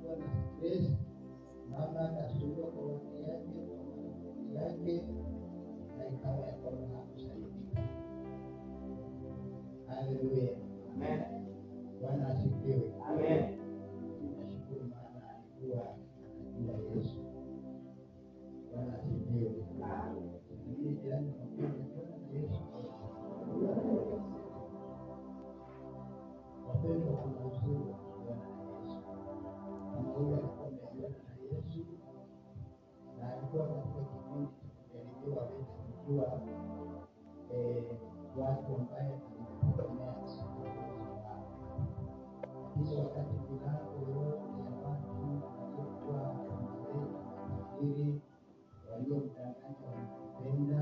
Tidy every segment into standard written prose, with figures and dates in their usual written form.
alikuwa na stress, mama akasulubiwa kwa wake yake, kwa marafiki yake, na ikawa ya kwamba hakusaidika. Haleluya. Amen. Bwana asifiwe. Amen. Tunashukuru maana alikuwa anajua Yesu. Bwana asifiwe. Amen. Ni jirani kwa na Yesu. Wapendwa, kuna uzuri wa kuona na Yesu. Kama huyu alikuwa ameona na Yesu na alikuwa katika kipindi cha kujaribiwa aweze kujua watu ambaye alitegemea kisha wakati milango yote ya watu waliokuwa wamefadhili waliomdanganya wanampenda,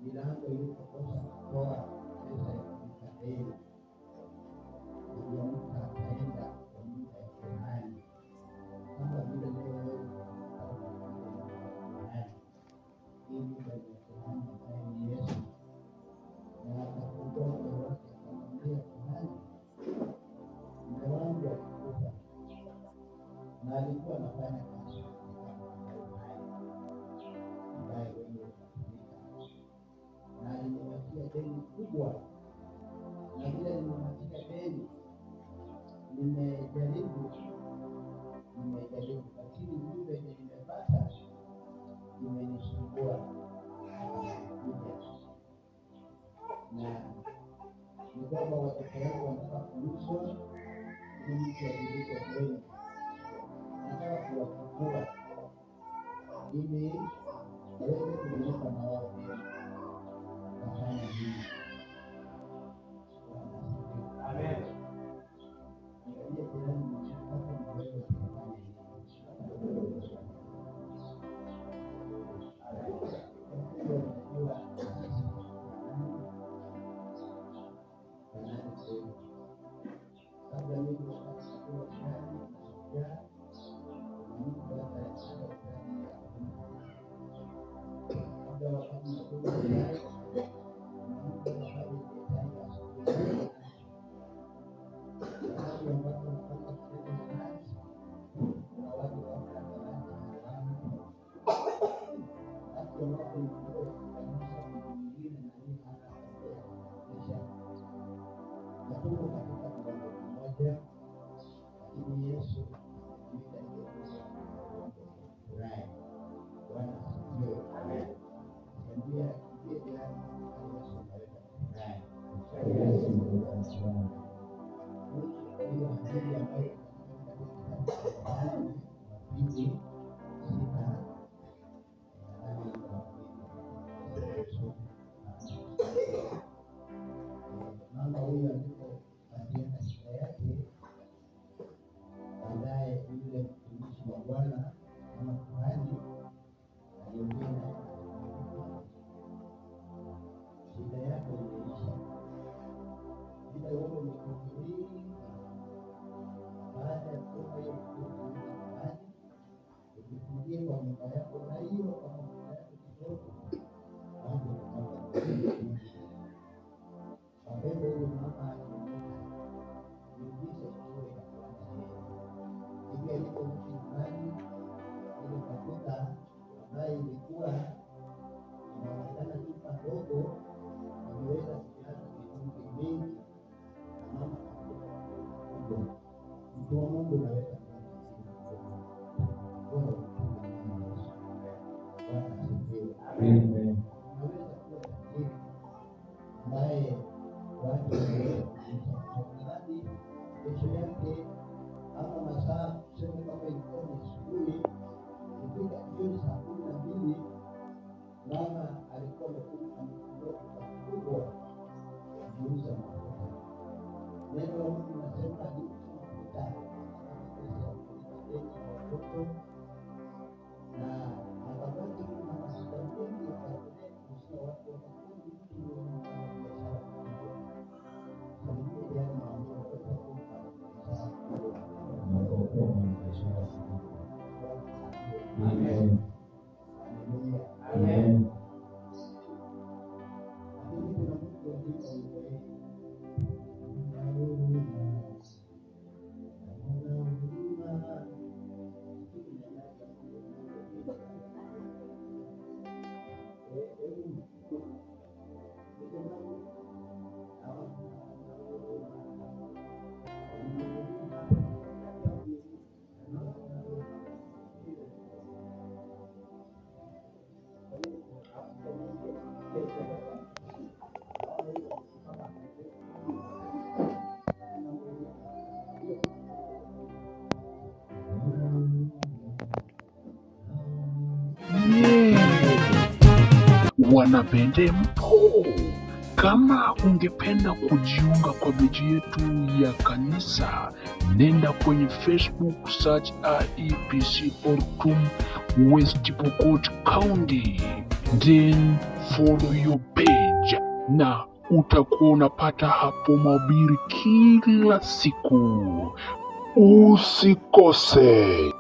milango ilipokosa kutoa pesa ya kulipa deni, huyo mtu akaenda kwa nyumba ya kuhani, kama vile leo hii nyumba ya kuhani ambaye ni Yesu, na akafungua moyo wake akamwambia kuhani, mume wangu alikufa na alikuwa anafanya kazi ambaye wengi wanatumika, na alinipatia deni kubwa, na vile alinipatia deni nimejaribu, lakini nyumba yenye nimepata imenisumbua na ni kwamba watoto wangu wanataka kuuzwa ili mtu ajiliko kwenu. Nataka kuwafungua ili waweze kulipa na wao deni. Nafanya hivi. Amen. Angalia jirani mshakapo na wewe kufanya hivi. Mama huyu alipopatia shida yake, baadaye yule mtumishi wa Bwana kama kuhani aliongea shida yake imeisha. Shida yote imekuhubiri. Baada ya kutoka hiyo kuhani, ukifungia kwa nyumba yako na hiyo kwa nyumba yako kidogo, hapo utapata wapendo. Huyo mama niulize kile hivi aliporudi nyumbani, ile mafuta ambayo ilikuwa inaonekana chupa ndogo imeweza kujaza mitungi mingi, na mama mtu wa Mungu naweza Amen. Unaweza kuwa tajiri ambaye watu hadi kesho yake ama masaa tuseme kama ilikuwa ni asubuhi, ikifika jioni saa 12, mama alikuwa amefungua kubwa akiuza mafuta. Neno la Mungu linasema aliuza mafuta watoto na akabaki na mafuta mengi akaendelea kuusia watu wa makundi Amen. Amen. Amen. Wanapende mpo. Kama ungependa kujiunga kwa beji yetu ya kanisa, nenda kwenye Facebook, search IEPC Ortum West Pokot County, then follow your page na utakuwa unapata hapo mahubiri kila siku. Usikose.